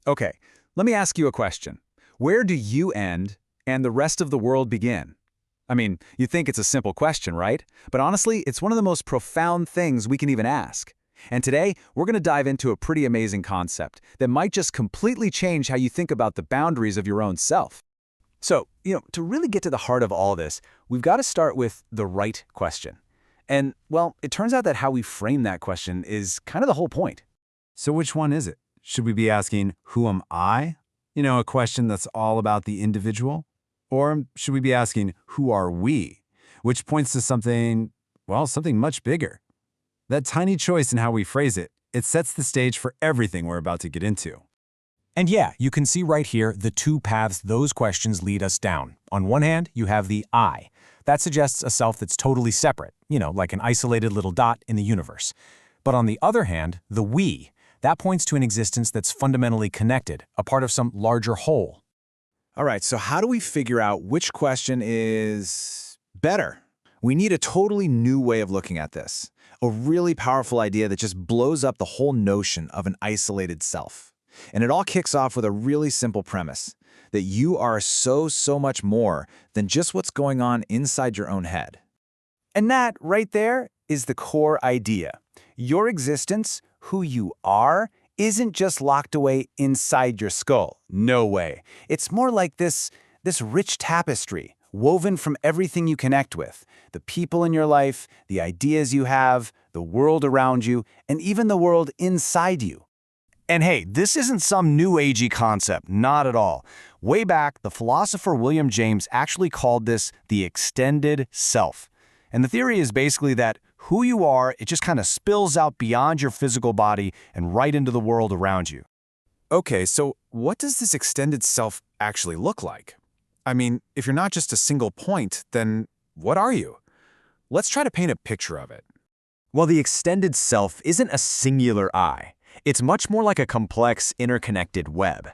Okay, let me ask you a question. Where do you end and the rest of the world begin? I mean, you think it's a simple question, right? But honestly, it's one of the most profound things we can even ask. And today, we're going to dive into a pretty amazing concept that might just completely change how you think about the boundaries of your own self. So, to really get to the heart of all this, we've got to start with the right question. And, well, it turns out that how we frame that question is kind of the whole point. So which one is it? Should we be asking, who am I? A question that's all about the individual? Or should we be asking, who are we? Which points to something, well, something much bigger. That tiny choice in how we phrase it, it sets the stage for everything we're about to get into. And yeah, you can see right here the two paths those questions lead us down. On one hand, you have the I. That suggests a self that's totally separate, like an isolated little dot in the universe. But on the other hand, the we. That points to an existence that's fundamentally connected, a part of some larger whole. All right, so how do we figure out which question is better? We need a totally new way of looking at this. A really powerful idea that just blows up the whole notion of an isolated self. And it all kicks off with a really simple premise, that you are so much more than just what's going on inside your own head. And that, right there, is the core idea. Your existence, who you are, isn't just locked away inside your skull. No way. It's more like this rich tapestry, woven from everything you connect with. The people in your life, the ideas you have, the world around you, and even the world inside you. And hey, this isn't some new agey concept, not at all. Way back, the philosopher William James actually called this the extended self. And the theory is basically that who you are, it just kind of spills out beyond your physical body and right into the world around you. Okay, so what does this extended self actually look like? I mean, if you're not just a single point, then what are you? Let's try to paint a picture of it. Well, the extended self isn't a singular I. It's much more like a complex, interconnected web.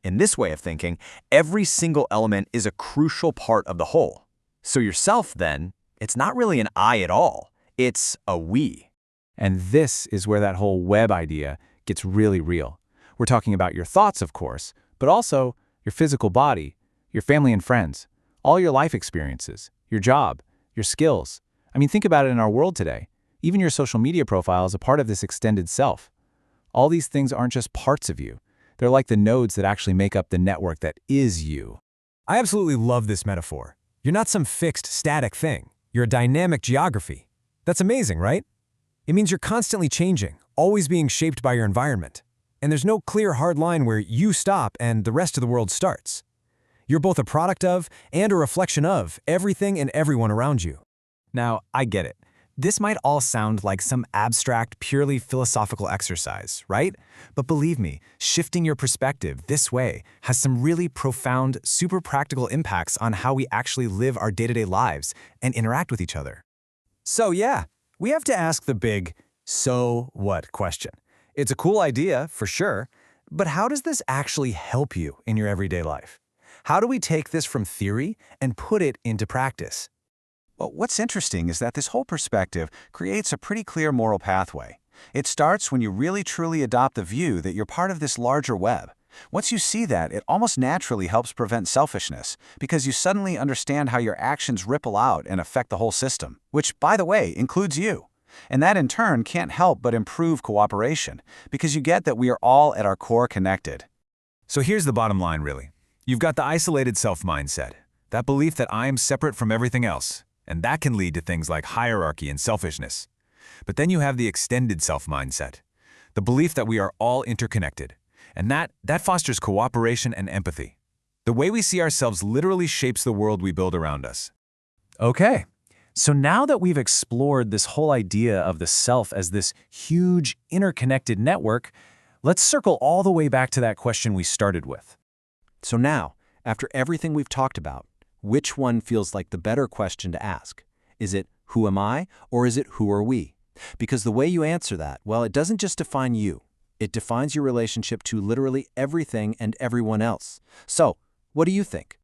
In this way of thinking, every single element is a crucial part of the whole. So yourself, then, it's not really an I at all. It's a we. And this is where that whole web idea gets really real. We're talking about your thoughts, of course, but also your physical body, your family and friends, all your life experiences, your job, your skills. I mean, think about it in our world today. Even your social media profile is a part of this extended self. All these things aren't just parts of you. They're like the nodes that actually make up the network that is you. I absolutely love this metaphor. You're not some fixed, static thing. You're a dynamic geography. That's amazing, right? It means you're constantly changing, always being shaped by your environment. And there's no clear, hard line where you stop and the rest of the world starts. You're both a product of and a reflection of everything and everyone around you. Now, I get it. This might all sound like some abstract, purely philosophical exercise, right? But believe me, shifting your perspective this way has some really profound, super practical impacts on how we actually live our day-to-day lives and interact with each other. So yeah, we have to ask the big, so what question. It's a cool idea, for sure, but how does this actually help you in your everyday life? How do we take this from theory and put it into practice? Well, what's interesting is that this whole perspective creates a pretty clear moral pathway. It starts when you really truly adopt the view that you're part of this larger web. Once you see that, it almost naturally helps prevent selfishness, because you suddenly understand how your actions ripple out and affect the whole system, which, by the way, includes you. And that in turn can't help but improve cooperation, because you get that we are all at our core connected. So here's the bottom line, really. You've got the isolated self mindset, that belief that I am separate from everything else, and that can lead to things like hierarchy and selfishness. But then you have the extended self mindset, the belief that we are all interconnected, and that fosters cooperation and empathy. The way we see ourselves literally shapes the world we build around us. Okay, so now that we've explored this whole idea of the self as this huge, interconnected network, let's circle all the way back to that question we started with. So now, after everything we've talked about, which one feels like the better question to ask? Is it, who am I, or is it, who are we? Because the way you answer that, well, it doesn't just define you. It defines your relationship to literally everything and everyone else. So, what do you think?